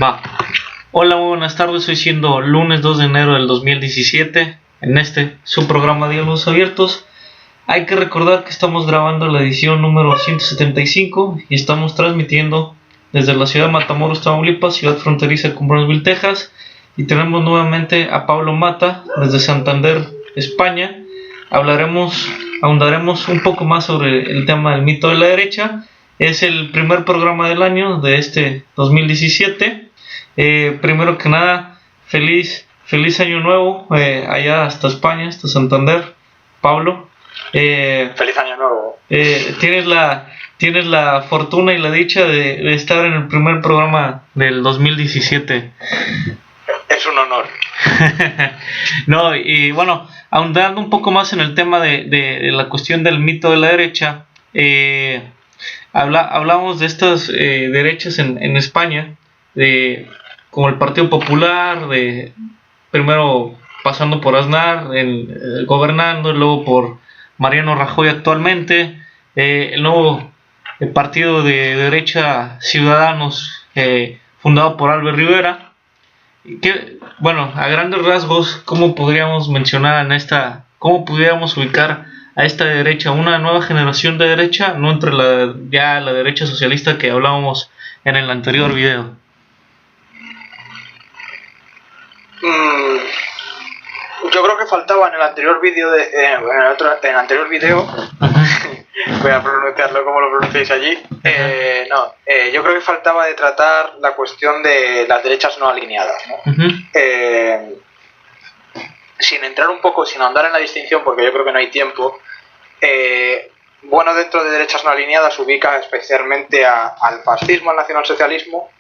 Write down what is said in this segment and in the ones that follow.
Va. Hola, muy buenas tardes. Hoy siendo lunes 2 de enero del 2017, en su programa Diálogos Abiertos. Hay que recordar que estamos grabando la edición número 175 y estamos transmitiendo desde la ciudad de Matamoros, Tamaulipas, ciudad fronteriza con Brownsville, Texas. Y tenemos nuevamente a Pablo Mata desde Santander, España. Ahondaremos un poco más sobre el tema del mito de la derecha. Es el primer programa del año de este 2017. Primero que nada, feliz año nuevo allá hasta España, hasta Santander, Pablo. Feliz año nuevo. Tienes la fortuna y la dicha de estar en el primer programa del 2017. Es un honor. No, y bueno, ahondando un poco más en el tema de la cuestión del mito de la derecha, hablamos de estas derechas en España, como el Partido Popular, primero pasando por Aznar, gobernando, luego por Mariano Rajoy actualmente, el nuevo partido de derecha Ciudadanos, fundado por Albert Rivera. Bueno, a grandes rasgos, ¿cómo podríamos ubicar a esta derecha, una nueva generación de derecha, no entre la derecha socialista que hablábamos en el anterior video? Yo creo que faltaba en el anterior vídeo en el anterior video voy a pronunciarlo como lo pronunciáis allí. Yo creo que faltaba de tratar la cuestión de las derechas no alineadas, ¿no? Sin entrar sin ahondar en la distinción, porque yo creo que no hay tiempo. Dentro de derechas no alineadas ubica especialmente al fascismo, al nacionalsocialismo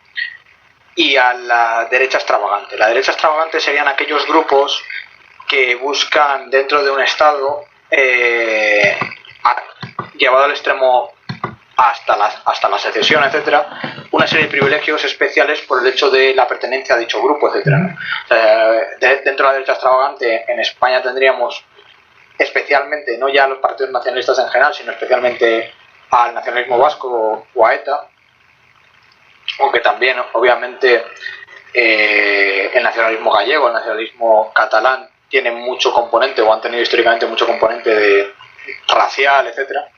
y a la derecha extravagante. La derecha extravagante serían aquellos grupos que buscan dentro de un Estado, llevado al extremo hasta la secesión, etcétera, una serie de privilegios especiales por el hecho de la pertenencia a dicho grupo, etcétera, ¿no? Dentro de la derecha extravagante en España tendríamos especialmente, no ya a los partidos nacionalistas en general, sino especialmente al nacionalismo vasco o a ETA, aunque también obviamente el nacionalismo gallego, el nacionalismo catalán tienen mucho componente, o han tenido históricamente mucho componente de racial, etcétera.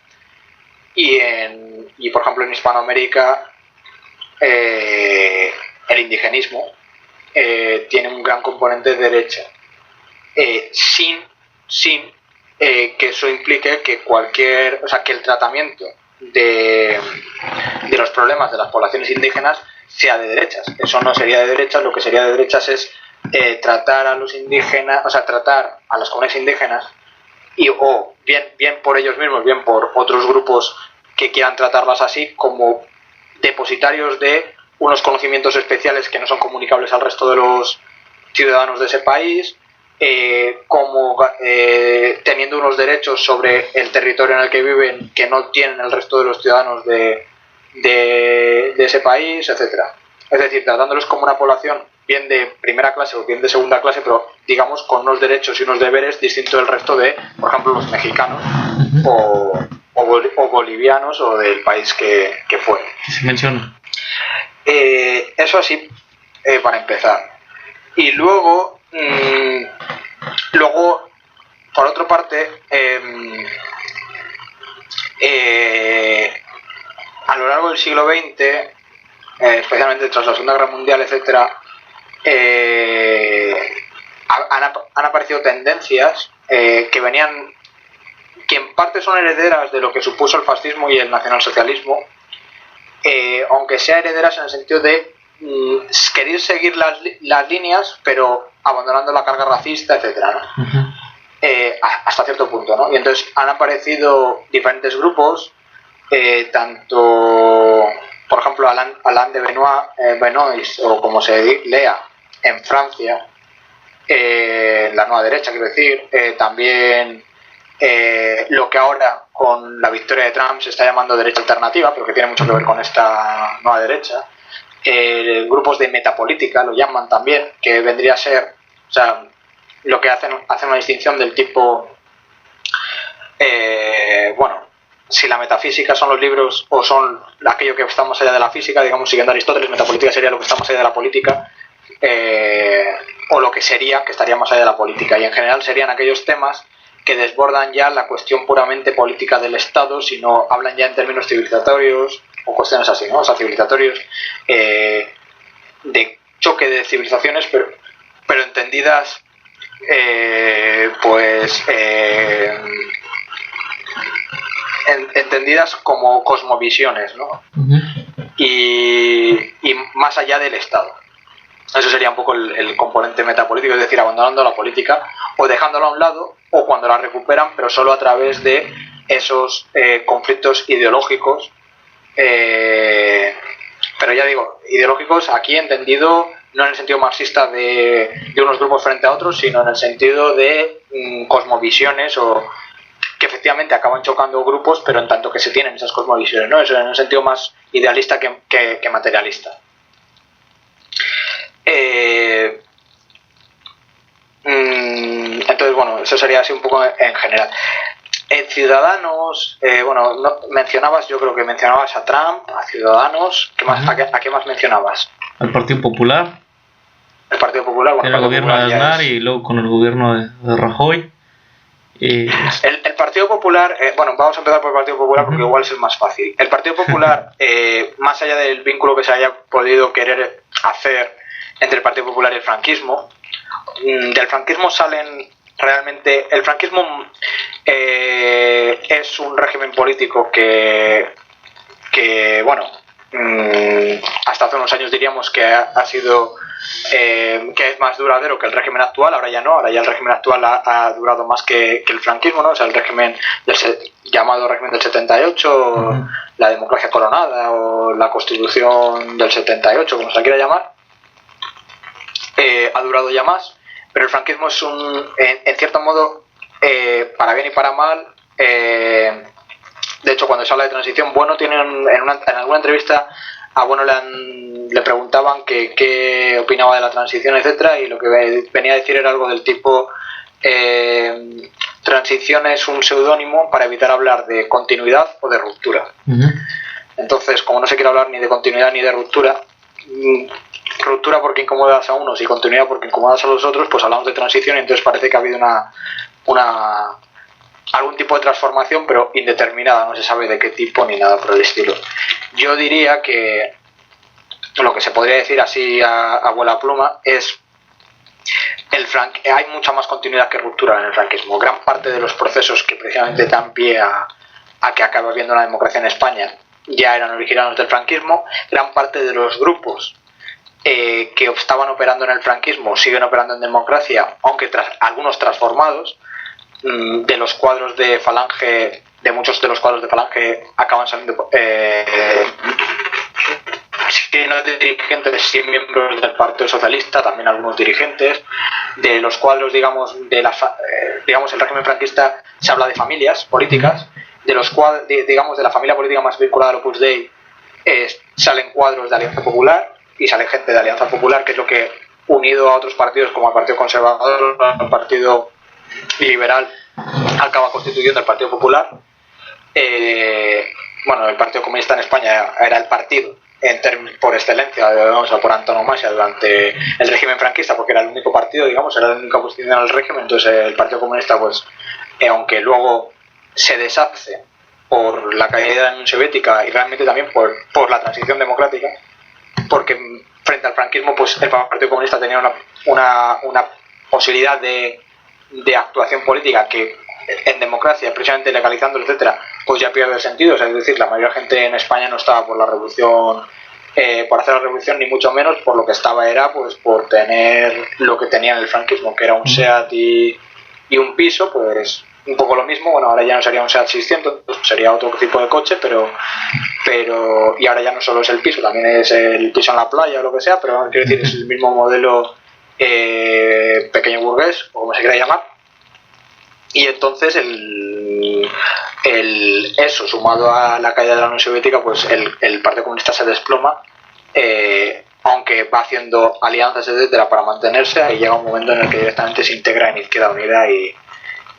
Y por ejemplo en Hispanoamérica el indigenismo tiene un gran componente de derecha, sin que eso implique que que el tratamiento de los problemas de las poblaciones indígenas sea de derechas. Eso no sería de derechas. Lo que sería de derechas es tratar a los indígenas, tratar a las comunidades indígenas o bien por ellos mismos, bien por otros grupos que quieran tratarlas así, como depositarios de unos conocimientos especiales que no son comunicables al resto de los ciudadanos de ese país, teniendo unos derechos sobre el territorio en el que viven que no tienen el resto de los ciudadanos de ese país, etcétera. Es decir, tratándolos como una población bien de primera clase o bien de segunda clase, pero digamos con unos derechos y unos deberes distintos del resto de, por ejemplo, los mexicanos o bolivianos o del país que fuere. Se menciona. Eso así, para empezar. Y luego, por otra parte, a lo largo del siglo XX, especialmente tras la Segunda Guerra Mundial, etcétera, han aparecido tendencias que en parte son herederas de lo que supuso el fascismo y el nacionalsocialismo, aunque sea herederas en el sentido de querer seguir las líneas, pero abandonando la carga racista, etcétera, ¿no? Hasta cierto punto, ¿no? Y entonces han aparecido diferentes grupos, tanto, por ejemplo, Alain de Benoist, o como se lea en Francia, la nueva derecha, quiero decir, también lo que ahora con la victoria de Trump se está llamando derecha alternativa, pero que tiene mucho que ver con esta nueva derecha. Grupos de metapolítica lo llaman también, que vendría a ser, lo que hacen una distinción del tipo, si la metafísica son los libros o son aquello que está más allá de la física, digamos, siguiendo Aristóteles, metapolítica sería lo que está más allá de la política, o lo que sería, que estaría más allá de la política, y en general serían aquellos temas que desbordan ya la cuestión puramente política del Estado, sino hablan ya en términos civilizatorios o cuestiones así, ¿no? O sea, civilizatorios, de choque de civilizaciones, pero entendidas, entendidas como cosmovisiones, ¿no? Y más allá del Estado. Eso sería un poco el componente metapolítico, es decir, abandonando la política o dejándola a un lado, o cuando la recuperan, pero solo a través de esos conflictos ideológicos, pero ya digo, ideológicos aquí entendido no en el sentido marxista de unos grupos frente a otros, sino en el sentido de cosmovisiones, o que efectivamente acaban chocando grupos, pero en tanto que se tienen esas cosmovisiones, ¿no? Eso en un sentido más idealista que materialista. Entonces, bueno, eso sería así un poco en general. Ciudadanos, bueno, mencionabas, yo creo que mencionabas a Trump, a Ciudadanos, ¿qué más, a qué más mencionabas? Al Partido Popular. El Partido Popular, bueno, el gobierno de Aznar y luego con el gobierno de Rajoy. El Partido Popular, bueno, vamos a empezar por el Partido Popular porque igual es el más fácil. El Partido Popular, más allá del vínculo que se haya podido querer hacer entre el Partido Popular y el franquismo, del franquismo salen realmente... El franquismo es un régimen político que bueno, hasta hace unos años diríamos que ha sido... que es más duradero que el régimen actual. Ahora ya no, ahora ya el régimen actual ha durado más que el franquismo, ¿no? O sea, el régimen llamado régimen del 78, la democracia coronada o la constitución del 78, como se la quiera llamar, ha durado ya más, pero el franquismo es en cierto modo, para bien y para mal, de hecho cuando se habla de transición, bueno, tienen en alguna entrevista a Bueno le preguntaban qué opinaba de la transición, etcétera, y lo que venía a decir era algo del tipo: transición es un seudónimo para evitar hablar de continuidad o de ruptura. Entonces, como no se quiere hablar ni de continuidad ni de ruptura, ruptura porque incomodas a unos y continuidad porque incomodas a los otros, pues hablamos de transición, y entonces parece que ha habido algún tipo de transformación, pero indeterminada, no se sabe de qué tipo ni nada por el estilo. Yo diría que lo que se podría decir así a vuela pluma es hay mucha más continuidad que ruptura en el franquismo. Gran parte de los procesos que precisamente dan pie a que acabe habiendo una democracia en España ya eran originados del franquismo. Gran parte de los grupos que estaban operando en el franquismo siguen operando en democracia, aunque algunos transformados. De los cuadros de Falange, de muchos de los cuadros de Falange acaban saliendo si no dirigentes, sí miembros del Partido Socialista, también algunos dirigentes. De los cuadros, digamos, digamos, el régimen franquista se habla de familias políticas. De los cuadros, digamos, de la familia política más vinculada al Opus Dei, salen cuadros de Alianza Popular y sale gente de Alianza Popular, que es lo que, unido a otros partidos como el Partido Conservador, el Partido Liberal, acaba constituyendo el Partido Popular. Bueno, el Partido Comunista en España era el partido por excelencia, o sea, por antonomasia durante el régimen franquista, porque era el único partido, digamos, era la única oposición al régimen. Entonces el Partido Comunista, pues, aunque luego se deshace por la caída de la Unión Soviética y realmente también por la transición democrática, porque frente al franquismo, pues el Partido Comunista tenía una posibilidad de actuación política que en democracia, precisamente legalizándolo, etcétera, pues ya pierde el sentido. O sea, es decir, la mayoría de gente en España no estaba por la revolución, por hacer la revolución, ni mucho menos. Por lo que estaba era pues por tener lo que tenía en el franquismo, que era un SEAT y un piso, pues un poco lo mismo. Bueno, ahora ya no sería un SEAT 600, sería otro tipo de coche, pero y ahora ya no solo es el piso, también es el piso en la playa o lo que sea, pero quiero decir, es el mismo modelo pequeño burgués, o como se quiera llamar. Y entonces eso, sumado a la caída de la Unión Soviética, pues el Partido Comunista se desploma, aunque va haciendo alianzas, etcétera, para mantenerse, y llega un momento en el que directamente se integra en Izquierda Unida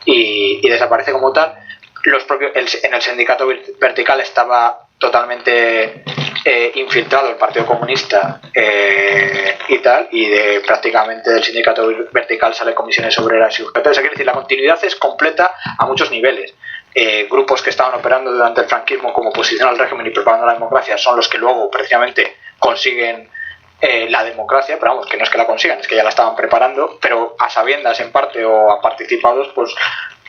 y desaparece como tal. en el sindicato vertical estaba totalmente infiltrado el Partido Comunista y tal, y prácticamente del sindicato vertical sale comisiones obreras y UGT. O sea, quiere decir, la continuidad es completa a muchos niveles. Grupos que estaban operando durante el franquismo como oposición al régimen y propagando la democracia son los que luego precisamente consiguen la democracia, pero vamos, que no es que la consigan, es que ya la estaban preparando, pero a sabiendas en parte o a participados pues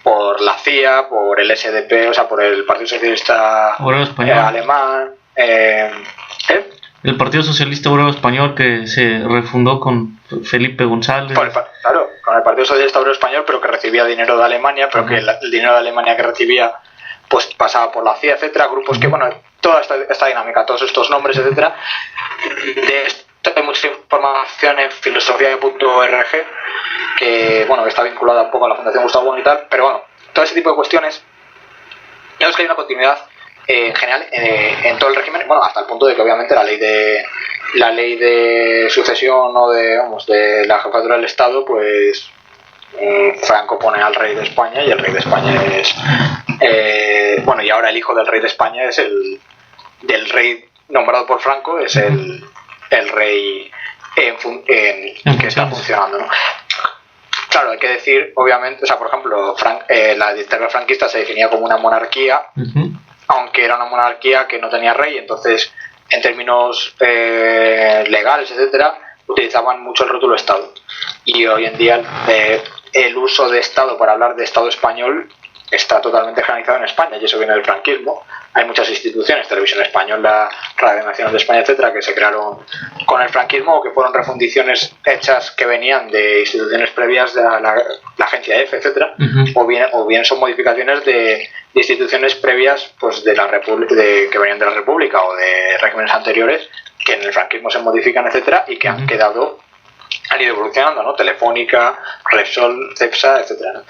por la CIA, por el SDP, o sea, por el Partido Socialista Alemán. El Partido Socialista Obrero Español, que se refundó con Felipe González. Claro, con el Partido Socialista Obrero Español, pero que recibía dinero de Alemania, pero que el dinero de Alemania que recibía pues pasaba por la CIA, etcétera, grupos que, bueno, toda esta dinámica, todos estos nombres, etcétera. De esto hay mucha información en filosofía.org, que, bueno, está vinculada un poco a la Fundación Gustavo Bueno y tal, pero bueno, todo ese tipo de cuestiones, ya ves que hay una continuidad en general en todo el régimen, bueno, hasta el punto de que obviamente la ley de sucesión o de la jefatura del Estado, pues Franco pone al rey de España y el rey de España es bueno, y ahora el hijo del rey de España es del rey nombrado por Franco, es el rey que está funcionando, ¿no? Claro, hay que decir, obviamente, o sea, por ejemplo, la dictadura franquista se definía como una monarquía, aunque era una monarquía que no tenía rey, entonces, en términos legales, etcétera, utilizaban mucho el rótulo Estado. Y hoy en día el uso de Estado para hablar de Estado español está totalmente generalizado en España, y eso viene del franquismo. Hay muchas instituciones, Televisión Española, Radio Nacional de España, etcétera, que se crearon con el franquismo o que fueron refundiciones hechas que venían de instituciones previas de la agencia EFE, etcétera, o bien son modificaciones de instituciones previas, pues de la que venían de la República o de regímenes anteriores que en el franquismo se modifican, etcétera, y que han quedado, han ido evolucionando, ¿no? Telefónica, Repsol, Cepsa, etcétera, ¿no?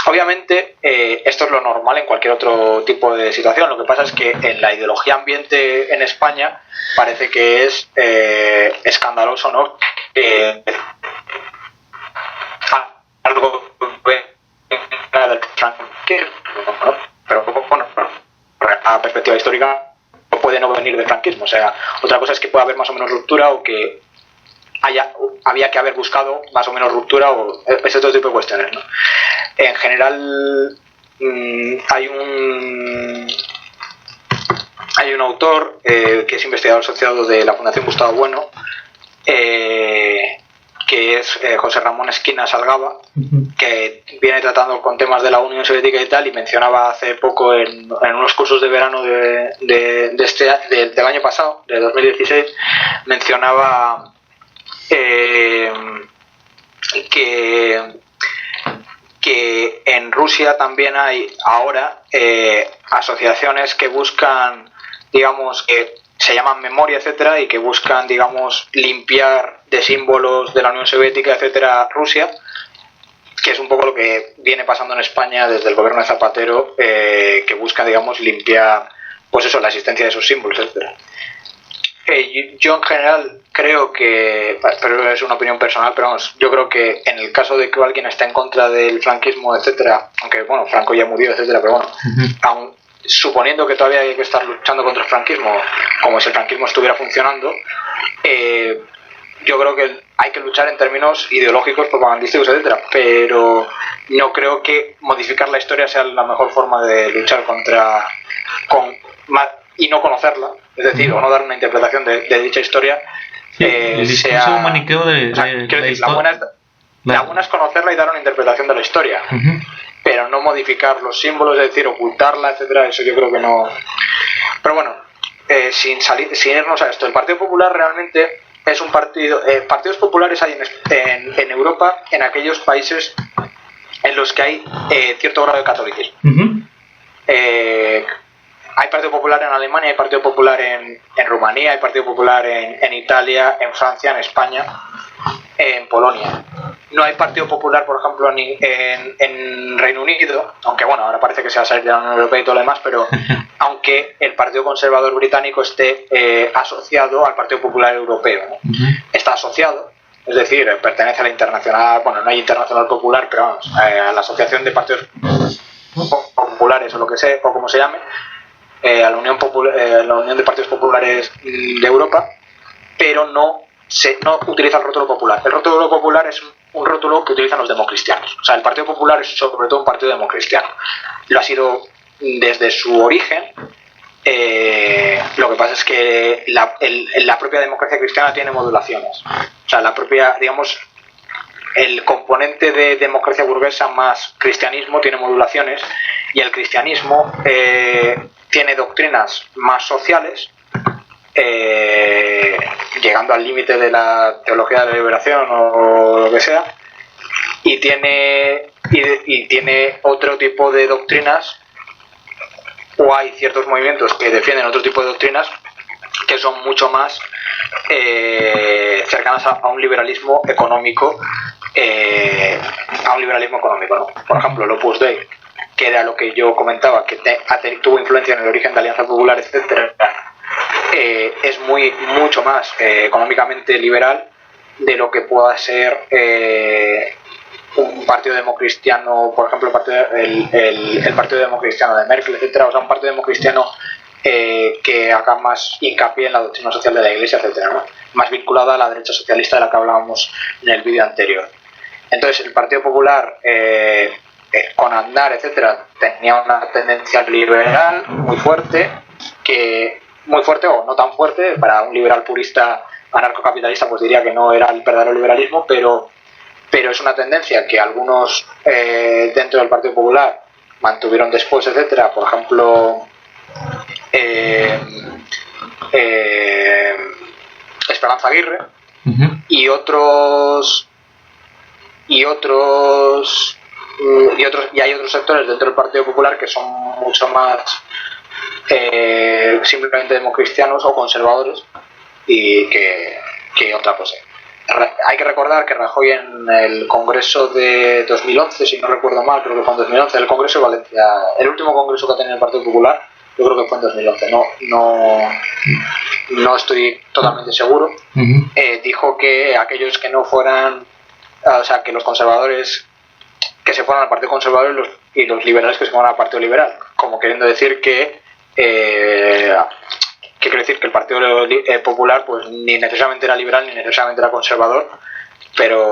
Obviamente esto es lo normal en cualquier otro tipo de situación. Lo que pasa es que en la ideología ambiente en España parece que es escandaloso, ¿no? Algo del franquismo, ¿no? Pero bueno, a perspectiva histórica no puede no venir del franquismo. O sea, otra cosa es que pueda haber más o menos ruptura o que había que haber buscado más o menos ruptura o ese otro tipo de cuestiones, ¿no? En general hay un autor que es investigador asociado de la Fundación Gustavo Bueno, que es José Ramón Esquina Salgaba, que viene tratando con temas de la Unión Soviética y tal, y mencionaba hace poco en unos cursos de verano del año pasado, de 2016, mencionaba que en Rusia también hay ahora asociaciones que buscan, digamos, que se llaman memoria, etcétera, y que buscan, digamos, limpiar de símbolos de la Unión Soviética, etcétera, Rusia, que es un poco lo que viene pasando en España desde el gobierno de Zapatero, que busca, digamos, limpiar, pues eso, la existencia de esos símbolos, etcétera. Yo en general creo que, pero es una opinión personal, pero vamos, yo creo que en el caso de que alguien esté en contra del franquismo, etcétera, aunque bueno, Franco ya murió, etcétera, pero bueno, aún suponiendo que todavía hay que estar luchando contra el franquismo, como si el franquismo estuviera funcionando, yo creo que hay que luchar en términos ideológicos, propagandísticos, etcétera, pero no creo que modificar la historia sea la mejor forma de luchar y no conocerla, es decir, o no dar una interpretación de dicha historia. Sí, el discurso maniqueo de la historia. La buena es conocerla y dar una interpretación de la historia, pero no modificar los símbolos, es decir, ocultarla, etcétera. Eso yo creo que no. Pero bueno, sin irnos a esto, el Partido Popular realmente es un partido. Partidos populares hay en Europa, en aquellos países en los que hay cierto grado de catolicismo. Hay Partido Popular en Alemania, hay Partido Popular en Rumanía, hay Partido Popular en Italia, en Francia, en España, en Polonia. No hay Partido Popular, por ejemplo, en Reino Unido, aunque bueno, ahora parece que se va a salir de la Unión Europea y todo lo demás, pero aunque el Partido Conservador Británico esté asociado al Partido Popular Europeo, ¿no? Está asociado, es decir, pertenece a la internacional, bueno, no hay internacional popular, pero vamos, a la Asociación de Partidos Populares o lo que sea, o como se llame, a la Unión de Partidos Populares de Europa, pero no utiliza el rótulo popular. El rótulo popular es un rótulo que utilizan los democristianos. O sea, el Partido Popular es sobre todo un partido democristiano. Lo ha sido desde su origen. Lo que pasa es que la propia democracia cristiana tiene modulaciones. O sea, la propia, digamos, el componente de democracia burguesa más cristianismo tiene modulaciones, y el cristianismo tiene doctrinas más sociales, llegando al límite de la teología de la liberación o lo que sea, y tiene otro tipo de doctrinas, o hay ciertos movimientos que defienden otro tipo de doctrinas que son mucho más cercanas a un liberalismo económico, ¿no? Por ejemplo, el Opus Dei, que era lo que yo comentaba, que tuvo influencia en el origen de Alianza Popular, etcétera, es mucho más económicamente liberal de lo que pueda ser un partido democristiano, por ejemplo, el partido democristiano de Merkel, etcétera. O sea, un partido democristiano que haga más hincapié en la doctrina social de la Iglesia, etcétera, ¿no? Más vinculada a la derecha socialista de la que hablábamos en el vídeo anterior. Entonces, el Partido Popular, con Aznar, etcétera, tenía una tendencia liberal muy fuerte, muy fuerte o no tan fuerte. Para un liberal purista anarcocapitalista, pues diría que no era el verdadero liberalismo, pero es una tendencia que algunos dentro del Partido Popular mantuvieron después, etcétera. Por ejemplo, Esperanza Aguirre, y hay otros sectores dentro del Partido Popular que son mucho más simplemente democristianos o conservadores y que otra cosa. Hay que recordar que Rajoy, en el Congreso de 2011, si no recuerdo mal, creo que fue en 2011, el Congreso de Valencia, el último congreso que ha tenido el Partido Popular, yo creo que fue en 2011, no estoy totalmente seguro, dijo que aquellos que no fueran, o sea, que los conservadores que se fueran al Partido Conservador y los liberales que se fueran al Partido Liberal, como queriendo decir que quiere decir que el Partido Popular pues ni necesariamente era liberal ni necesariamente era conservador,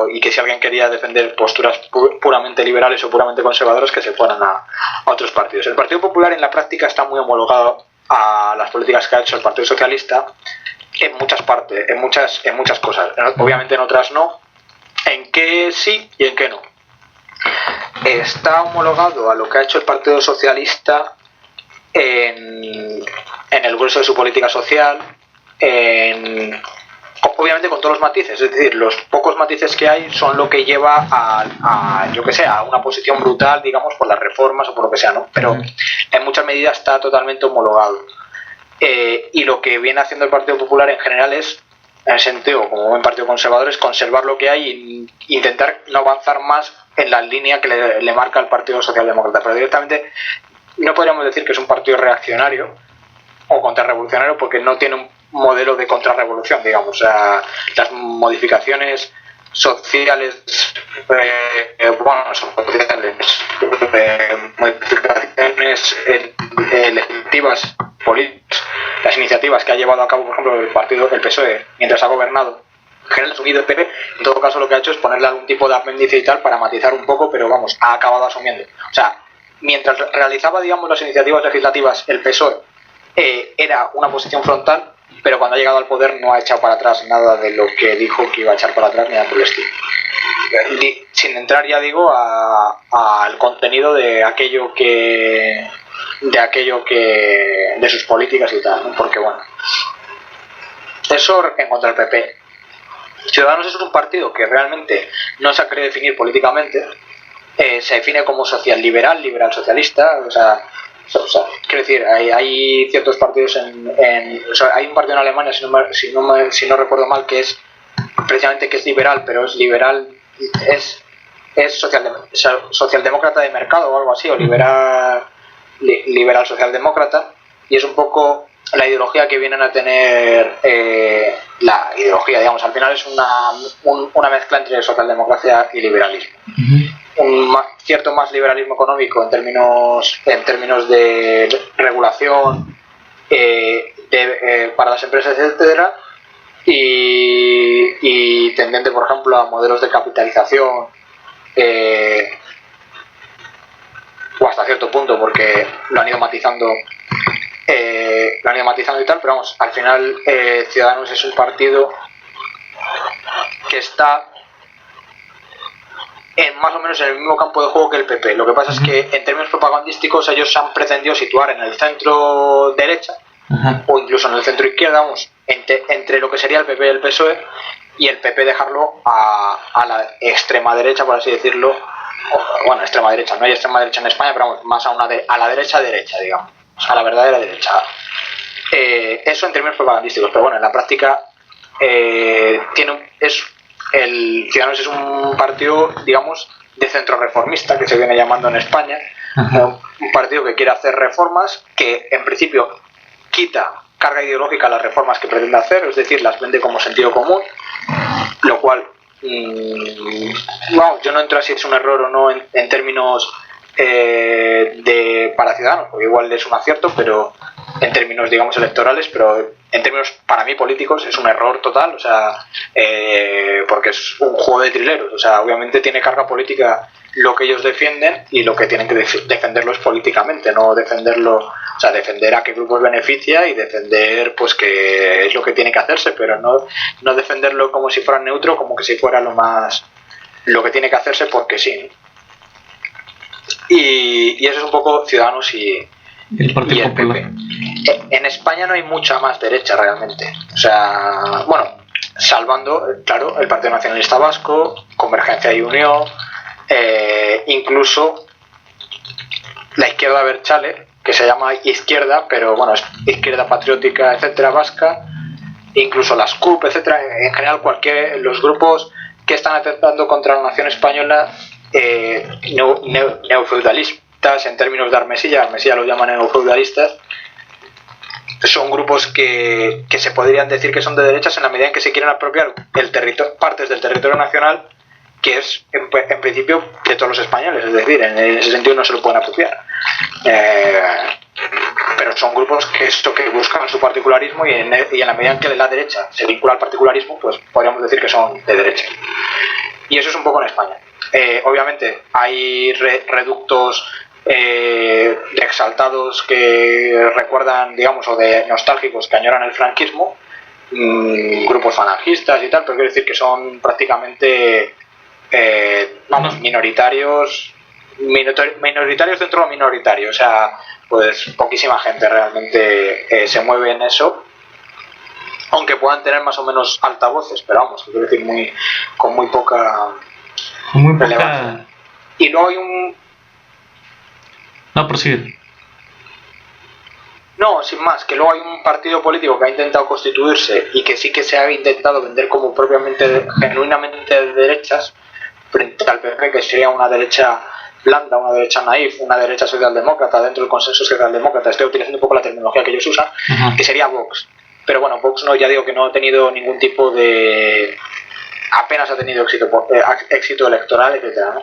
y que si alguien quería defender posturas puramente liberales o puramente conservadoras, que se fueran a otros partidos. El Partido Popular en la práctica está muy homologado a las políticas que ha hecho el Partido Socialista en muchas partes, en muchas cosas. Obviamente en otras no, en qué sí y en qué no. Está homologado a lo que ha hecho el Partido Socialista en el grueso de su política social, obviamente con todos los matices, es decir, los pocos matices que hay son lo que lleva a yo que sé, a una posición brutal, digamos, por las reformas o por lo que sea, ¿no? Pero en muchas medidas está totalmente homologado. Y lo que viene haciendo el Partido Popular en general es, en el sentido, como buen partido conservador, es conservar lo que hay e intentar no avanzar más en la línea que le marca el Partido Socialdemócrata. Pero directamente no podríamos decir que es un partido reaccionario o contrarrevolucionario, porque no tiene un modelo de contrarrevolución, digamos. O sea, las modificaciones sociales, modificaciones legislativas, políticas, las iniciativas que ha llevado a cabo, por ejemplo, el PSOE, mientras ha gobernado, en general asumido el PP, en todo caso lo que ha hecho es ponerle algún tipo de apéndice y tal para matizar un poco, pero vamos, ha acabado asumiendo. O sea, mientras realizaba, digamos, las iniciativas legislativas, el PSOE era una posición frontal, pero cuando ha llegado al poder no ha echado para atrás nada de lo que dijo que iba a echar para atrás, ni nada por el estilo. Sin entrar, ya digo, al contenido de aquello que de sus políticas y tal, ¿no? Porque bueno, eso en cuanto al PP. Ciudadanos es un partido que realmente no se ha querido definir políticamente, se define como social liberal socialista, o sea, quiero decir, hay ciertos partidos o sea, hay un partido en Alemania, si no recuerdo mal, que es precisamente que es liberal, pero es liberal, es socialdemócrata de mercado o algo así, o liberal socialdemócrata, y es un poco la ideología que vienen a tener, la ideología, digamos, al final es una mezcla entre socialdemocracia y liberalismo. cierto más liberalismo económico en términos de regulación para las empresas, etcétera, y tendente, por ejemplo, a modelos de capitalización, o hasta cierto punto, porque lo han ido matizando y tal, pero vamos, al final Ciudadanos es un partido que está más o menos en el mismo campo de juego que el PP. Lo que pasa es que en términos propagandísticos ellos se han pretendido situar en el centro derecha, o incluso en el centro izquierda, vamos, entre lo que sería el PP y el PSOE, y el PP dejarlo a la extrema derecha, por así decirlo. Bueno, extrema derecha, no hay extrema derecha en España, pero vamos, más a la derecha, digamos, a la verdadera derecha. Eso en términos propagandísticos, pero bueno, en la práctica el Ciudadanos es un partido, digamos, de centro reformista, que se viene llamando en España. Un partido que quiere hacer reformas, que en principio quita carga ideológica a las reformas que pretende hacer, es decir, las vende como sentido común, lo cual yo no entro a si es un error o no en términos para Ciudadanos, porque igual es un acierto, pero en términos, digamos, electorales, pero en términos, para mí, políticos, es un error total, o sea, porque es un juego de trileros, o sea, obviamente tiene carga política lo que ellos defienden, y lo que tienen que defenderlo es políticamente, no defenderlo, o sea, defender a qué grupos beneficia y defender, pues, que es lo que tiene que hacerse, pero no defenderlo como si fuera neutro, como que si fuera lo que tiene que hacerse porque sí. Y eso es un poco Ciudadanos y el Partido Popular. PP. En España no hay mucha más derecha realmente, o sea, bueno, salvando, claro, el Partido Nacionalista Vasco, Convergencia y Unión, incluso la izquierda abertzale, que se llama izquierda, pero bueno, es izquierda patriótica, etcétera, vasca, incluso las CUP, etcétera, en general los grupos que están atentando contra la nación española, neofeudalistas en términos de Armesilla lo llaman neofeudalistas, son grupos que se podrían decir que son de derechas en la medida en que se quieren apropiar partes del territorio nacional, que es en principio de todos los españoles, es decir, en ese sentido no se lo pueden apropiar, pero son grupos que buscan su particularismo, y en la medida en que la derecha se vincula al particularismo, pues podríamos decir que son de derecha, y eso es un poco en España. Obviamente hay reductos de exaltados que recuerdan, digamos, o de nostálgicos que añoran el franquismo, grupos falangistas y tal, pero quiero decir que son prácticamente minoritarios dentro de lo minoritario, o sea, pues poquísima gente realmente se mueve en eso, aunque puedan tener más o menos altavoces, pero vamos, quiero decir, con muy poca relevancia. Y luego hay No, prosigue. No, sin más, que luego hay un partido político que ha intentado constituirse y que sí que se ha intentado vender como propiamente, genuinamente de derechas, frente al PP, que sería una derecha blanda, una derecha naif, una derecha socialdemócrata, dentro del consenso socialdemócrata. Estoy utilizando un poco la terminología que ellos usan, que sería Vox. Pero bueno, Vox ya digo que no ha tenido ningún tipo de... apenas ha tenido éxito electoral, etcétera, ¿no?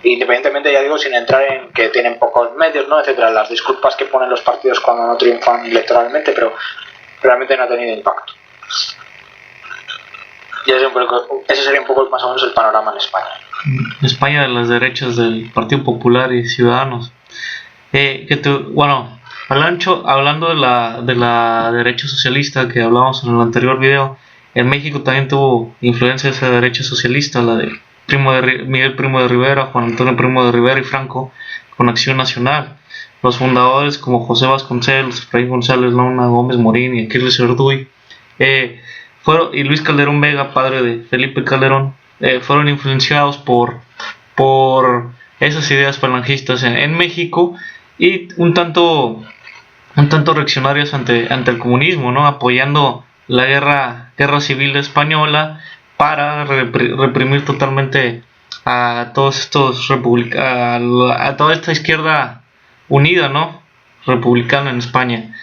Independientemente, ya digo, sin entrar en que tienen pocos medios, ¿no?, etcétera, las disculpas que ponen los partidos cuando no triunfan electoralmente, pero realmente no ha tenido impacto. Y ese sería un poco más o menos el panorama en España. España, de las derechas del Partido Popular y Ciudadanos. Hablando de la derecha socialista que hablábamos en el anterior video, en México también tuvo influencia esa derecha socialista, la de Miguel Primo de Rivera, Juan Antonio Primo de Rivera y Franco, con Acción Nacional. Los fundadores como José Vasconcelos, Efraín González Luna, Gómez Morín y Aquiles Verduy, y Luis Calderón Vega, padre de Felipe Calderón, fueron influenciados por esas ideas falangistas en México, y un tanto reaccionarios ante el comunismo, ¿no?, apoyando la guerra civil española para reprimir totalmente a todos estos a toda esta izquierda unida, ¿no?, republicana en España,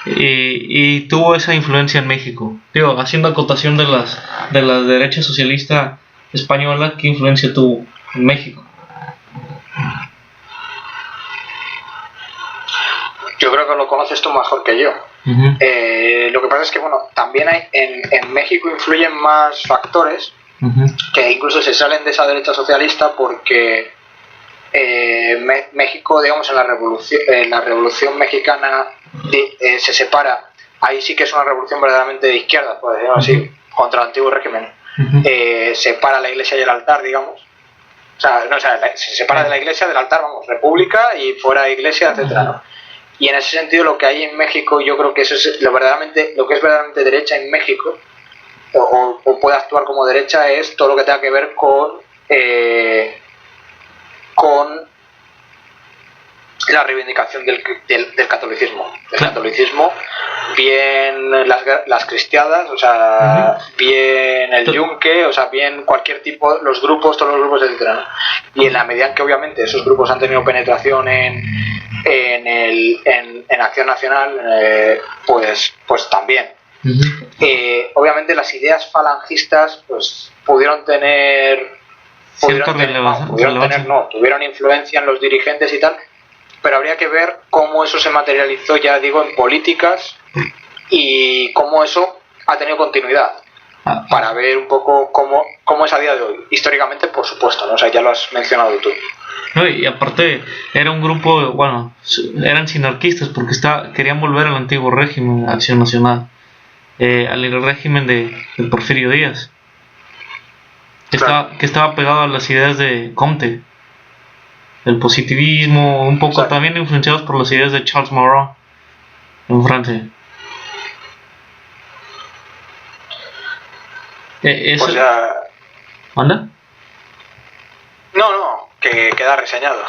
y tuvo esa influencia en México. Digo, haciendo acotación de la derecha socialista española, ¿qué influencia tuvo en México? que lo conoces tú mejor que yo. Ujú. Lo que pasa es que, bueno, también hay en México influyen más factores Ujú. que incluso se salen de esa derecha socialista porque México, digamos, en la revolución mexicana se separa. Ahí sí que es una revolución verdaderamente de izquierda, por decirlo así, contra el antiguo régimen. Ujú. Separa la iglesia y el altar, digamos. O sea, no, o sea, se separa de la iglesia del altar, vamos, república y fuera iglesia, etcétera, ¿no? Y en ese sentido lo que hay en México, yo creo que eso es lo que es verdaderamente derecha en México, o puede actuar como derecha, es todo lo que tenga que ver con la reivindicación del catolicismo. Del catolicismo, bien las cristiadas, o sea, bien el yunque, o sea, bien cualquier tipo, todos los grupos, etcétera, ¿no? Y en la medida en que obviamente esos grupos han tenido penetración en Acción Nacional, pues también. Obviamente las ideas falangistas pues tuvieron influencia en los dirigentes y tal, pero habría que ver cómo eso se materializó, ya digo, en políticas y cómo eso ha tenido continuidad, para ver un poco cómo es a día de hoy. Históricamente, por supuesto, ¿no? O sea, ya lo has mencionado tú. No, y aparte era un grupo, bueno, eran sinarquistas porque querían volver al antiguo régimen, Acción Nacional, al régimen de Porfirio Díaz, que estaba pegado a las ideas de Comte, el positivismo, un poco. Exacto. También influenciados por las ideas de Charles Maurras en Francia. O sea, ¿Anda? No, que queda reseñado.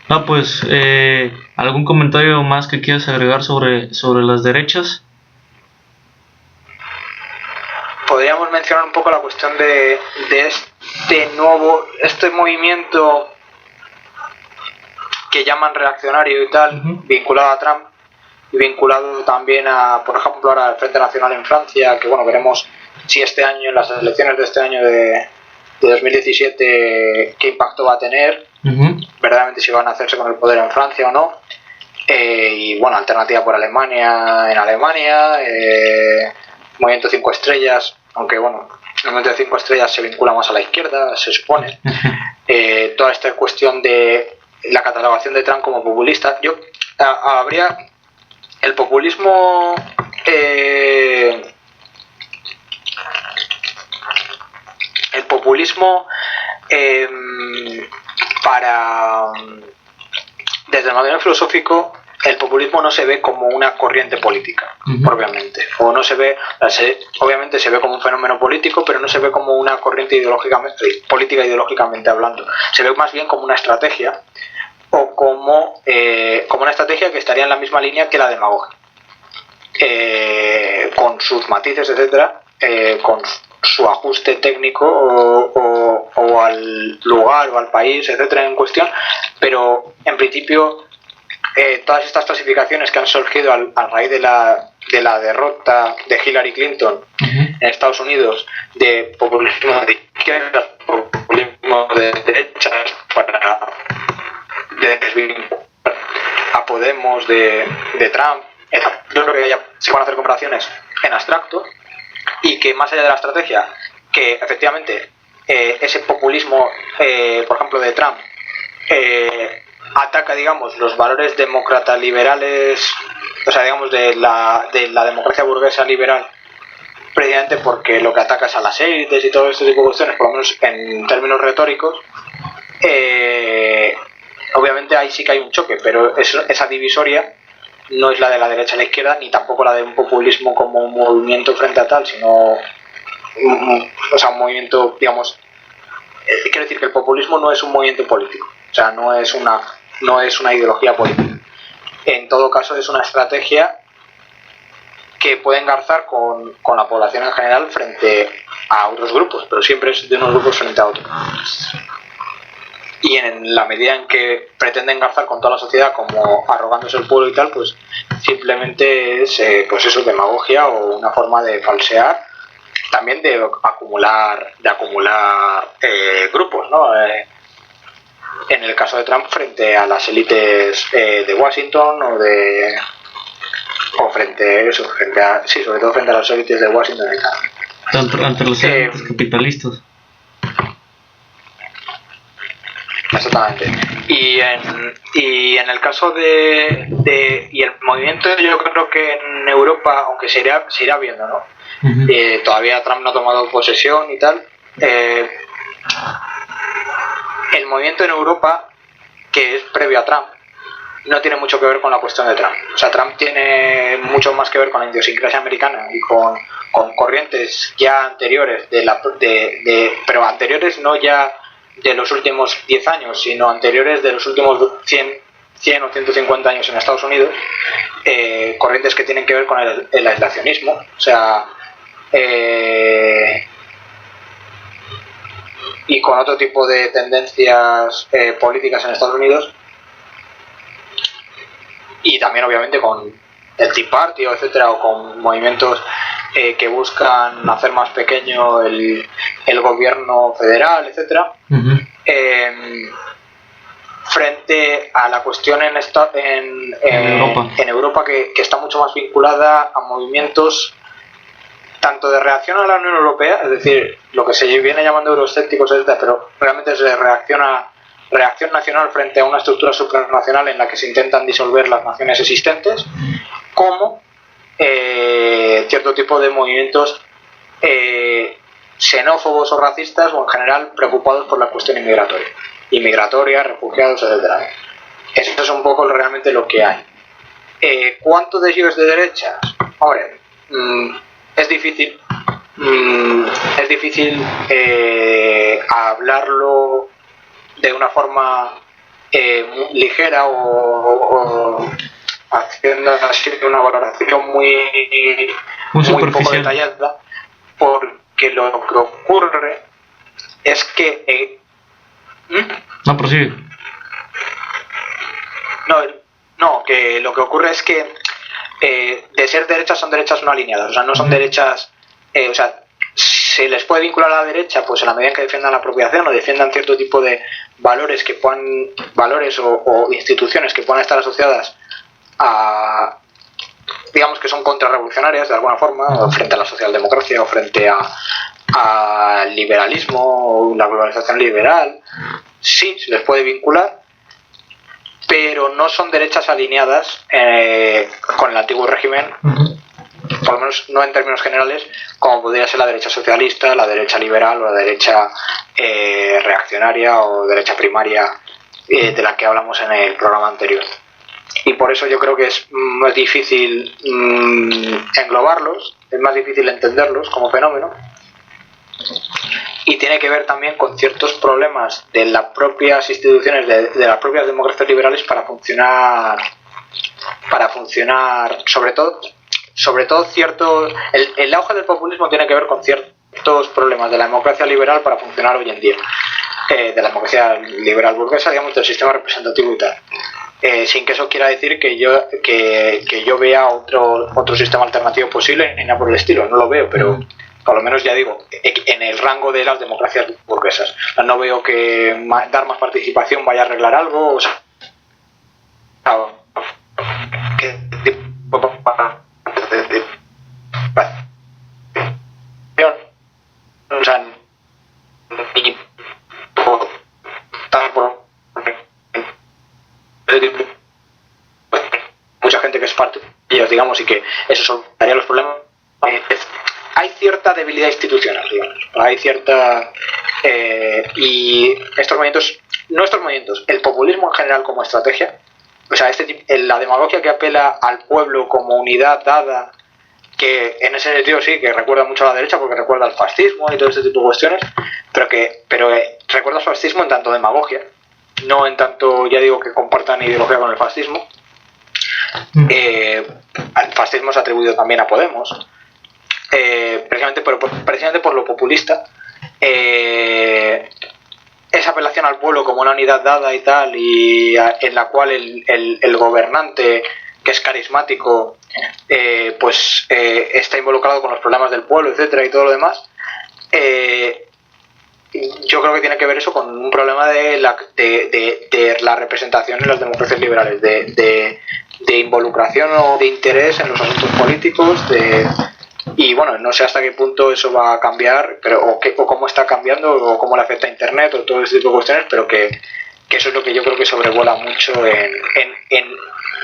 No, pues, ¿algún comentario más que quieras agregar sobre las derechas? Podríamos mencionar un poco la cuestión de este movimiento que llaman reaccionario y tal, vinculado a Trump y vinculado también a, por ejemplo, ahora al Frente Nacional en Francia, que bueno, veremos si este año, en las elecciones de este año de 2017, qué impacto va a tener, verdaderamente si van a hacerse con el poder en Francia o no. Y bueno, alternativa por Alemania, Movimiento 5 Estrellas, aunque bueno, el Movimiento de 5 Estrellas se vincula más a la izquierda, se supone. Toda esta cuestión de la catalogación de Trump como populista, habría el populismo desde el modelo filosófico, el populismo no se ve como una corriente política, propiamente, o no se ve, obviamente se ve como un fenómeno político, pero no se ve como una corriente política ideológicamente hablando, se ve más bien como una estrategia, o como una estrategia que estaría en la misma línea que la demagogia, con sus matices, etcétera, con su ajuste técnico o al lugar o al país, etcétera, en cuestión, pero en principio todas estas clasificaciones que han surgido a raíz de la derrota de Hillary Clinton en Estados Unidos, de populismo de izquierda, populismo de derechas, para desvincular a Podemos de Trump, yo creo que ya se van a hacer comparaciones en abstracto, y que más allá de la estrategia, que efectivamente ese populismo, por ejemplo, de Trump, ataca, digamos, los valores demócrata liberales, o sea, digamos, de la democracia burguesa liberal, precisamente porque lo que ataca es a las élites y todo este tipo de cuestiones, por lo menos en términos retóricos. Obviamente ahí sí que hay un choque, pero esa divisoria no es la de la derecha a la izquierda, ni tampoco la de un populismo como un movimiento frente a tal, sino un movimiento, digamos, quiero decir que el populismo no es un movimiento político, o sea, no es una ideología política. En todo caso es una estrategia que puede engarzar con la población en general frente a otros grupos, pero siempre es de unos grupos frente a otros. Y en la medida en que pretende engarzar con toda la sociedad como arrogándose el pueblo y tal, pues simplemente es pues eso, demagogia o una forma de falsear, también de acumular grupos, ¿no? en el caso de Trump frente a las élites de Washington sí, sobre todo frente a las élites de Washington y tal. Ante los élites capitalistas. Exactamente. Y en el caso y el movimiento, yo creo que en Europa, aunque se irá viendo, ¿no? Uh-huh. Todavía Trump no ha tomado posesión y tal. El movimiento en Europa, que es previo a Trump, no tiene mucho que ver con la cuestión de Trump. O sea, Trump tiene mucho más que ver con la idiosincrasia americana y con corrientes ya anteriores pero anteriores no ya de los últimos 10 años, sino anteriores de los últimos 100 o 150 años en Estados Unidos, corrientes que tienen que ver con el aislacionismo. O sea, y con otro tipo de tendencias políticas en Estados Unidos, y también obviamente con el Tea Party, etcétera, o con movimientos que buscan hacer más pequeño el gobierno federal, etcétera. Uh-huh. Frente a la cuestión en Europa que está mucho más vinculada a movimientos tanto de reacción a la Unión Europea, es decir, lo que se viene llamando euroescépticos, etcétera, pero realmente es de reacción nacional frente a una estructura supranacional en la que se intentan disolver las naciones existentes, como cierto tipo de movimientos xenófobos o racistas, o en general preocupados por la cuestión inmigratoria, refugiados, etcétera. Eso es un poco realmente lo que hay. ¿Cuánto de ello es de derechas? Hombre, es difícil hablarlo de una forma ligera o haciendo así una valoración muy poco detallada, porque lo que ocurre es que no, prosigue. No, que lo que ocurre es que de ser derechas son derechas no alineadas, o sea, no son derechas, o sea, se les puede vincular a la derecha pues en la medida en que defiendan la apropiación o defiendan cierto tipo de valores o instituciones que puedan estar asociadas a, digamos, que son contrarrevolucionarias de alguna forma, o frente a la socialdemocracia o frente al liberalismo o la globalización liberal. Sí, se les puede vincular, pero no son derechas alineadas con el antiguo régimen, por lo menos no en términos generales, como podría ser la derecha socialista, la derecha liberal o la derecha reaccionaria o derecha primaria de la que hablamos en el programa anterior. Y por eso yo creo que es más difícil englobarlos, es más difícil entenderlos como fenómeno, y tiene que ver también con ciertos problemas de las propias instituciones, de las propias democracias liberales para funcionar sobre todo el auge del populismo tiene que ver con ciertos problemas de la democracia liberal para funcionar hoy en día, de la democracia liberal burguesa, digamos, del sistema representativo y tal. Sin que eso quiera decir que yo vea otro sistema alternativo posible ni nada por el estilo, no lo veo, pero por lo menos ya digo, en el rango de las democracias burguesas. No veo que dar más participación vaya a arreglar algo, o sea, mucha gente que es parte de ellos, digamos, y que eso soltaría los problemas. Hay cierta debilidad institucional, digamos, hay cierta y nuestros movimientos, el populismo en general como estrategia, o sea, la demagogia que apela al pueblo como unidad dada, que en ese sentido sí, que recuerda mucho a la derecha porque recuerda al fascismo y todo ese tipo de cuestiones, pero recuerda al fascismo en tanto demagogia, no en tanto, ya digo, que compartan ideología con el fascismo. Al fascismo se ha atribuido también a Podemos, precisamente por lo populista, esa apelación al pueblo como una unidad dada y tal, y en la cual el gobernante, que es carismático, está involucrado con los problemas del pueblo, etcétera, y todo lo demás. Yo yo creo que tiene que ver eso con un problema de la representación en las democracias liberales, de involucración o de interés en los asuntos políticos, y bueno, no sé hasta qué punto eso va a cambiar, pero o cómo está cambiando, o cómo le afecta a Internet, o todo ese tipo de cuestiones, pero que eso es lo que yo creo que sobrevuela mucho en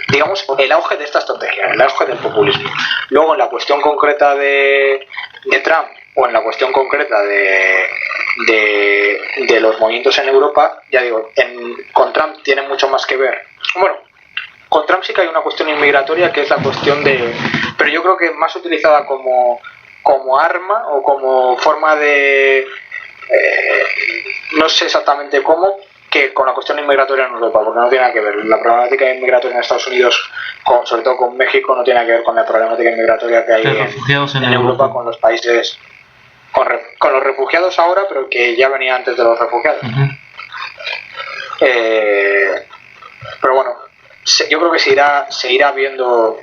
digamos, el auge de esta estrategia, el auge del populismo. Luego, en la cuestión concreta de Trump, o en la cuestión concreta de los movimientos en Europa, ya digo, con Trump tiene mucho más que ver. Bueno, con Trump sí que hay una cuestión inmigratoria, que es la cuestión pero yo creo que más utilizada como arma o como forma de no sé exactamente cómo, que con la cuestión inmigratoria en Europa, porque no tiene nada que ver. La problemática inmigratoria en Estados Unidos, sobre todo con México, no tiene nada que ver con la problemática inmigratoria que hay en Europa con los países, con los refugiados ahora, pero que ya venía antes de los refugiados. Uh-huh. Pero bueno, yo creo que se irá viendo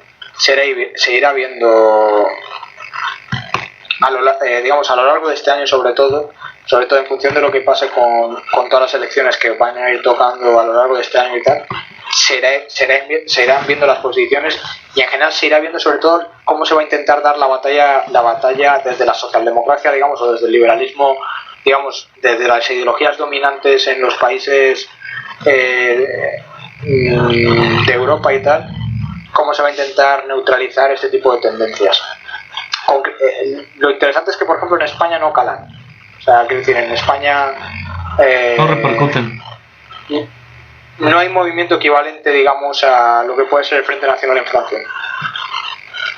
digamos, a lo largo de este año, sobre todo en función de lo que pase con todas las elecciones que van a ir tocando a lo largo de este año y tal, se irán viendo las posiciones, y en general se irá viendo sobre todo cómo se va a intentar dar la batalla desde la socialdemocracia, digamos, o desde el liberalismo, digamos, desde las ideologías dominantes en los países de Europa y tal, cómo se va a intentar neutralizar este tipo de tendencias. Lo interesante es que, por ejemplo, en España no calan. O sea, quiero decir, en España no repercuten. No hay movimiento equivalente, digamos, a lo que puede ser el Frente Nacional en Francia.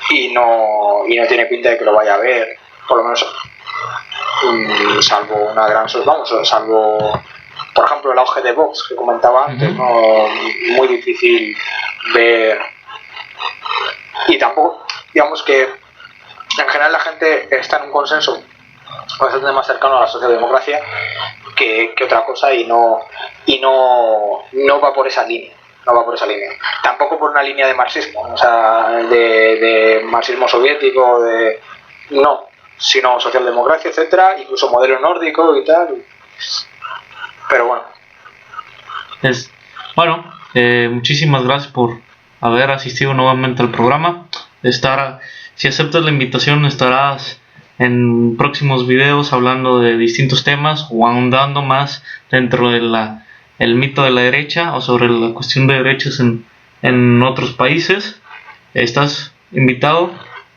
Y no tiene pinta de que lo vaya a haber, por lo menos, salvo una gran... salvo, por ejemplo, el auge de Vox, que comentaba antes, uh-huh. ¿no? Muy difícil ver. Y tampoco, digamos que en general la gente está en un consenso bastante más cercano a la socialdemocracia que otra cosa, y no va por esa línea. Tampoco por una línea de marxismo, o sea, de marxismo soviético, sino socialdemocracia, etcétera, incluso modelo nórdico y tal. Pero bueno. Muchísimas gracias por haber asistido nuevamente al programa. Si aceptas la invitación, estarás en próximos videos hablando de distintos temas o ahondando más dentro de el mito de la derecha o sobre la cuestión de derechos en otros países. Estás invitado,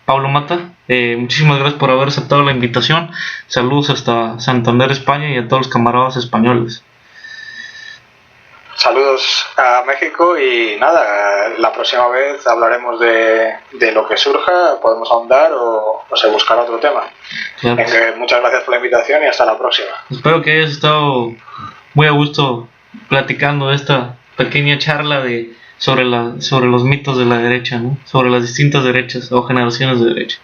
Pablo Mata. Muchísimas gracias por haber aceptado la invitación. Saludos hasta Santander, España, y a todos los camaradas españoles. Saludos a México, y nada, la próxima vez hablaremos de lo que surja, podemos ahondar o se buscará otro tema. Claro. Muchas gracias por la invitación y hasta la próxima. Espero que hayas estado muy a gusto platicando de esta pequeña charla sobre los mitos de la derecha, ¿no? Sobre las distintas derechas o generaciones de derecha.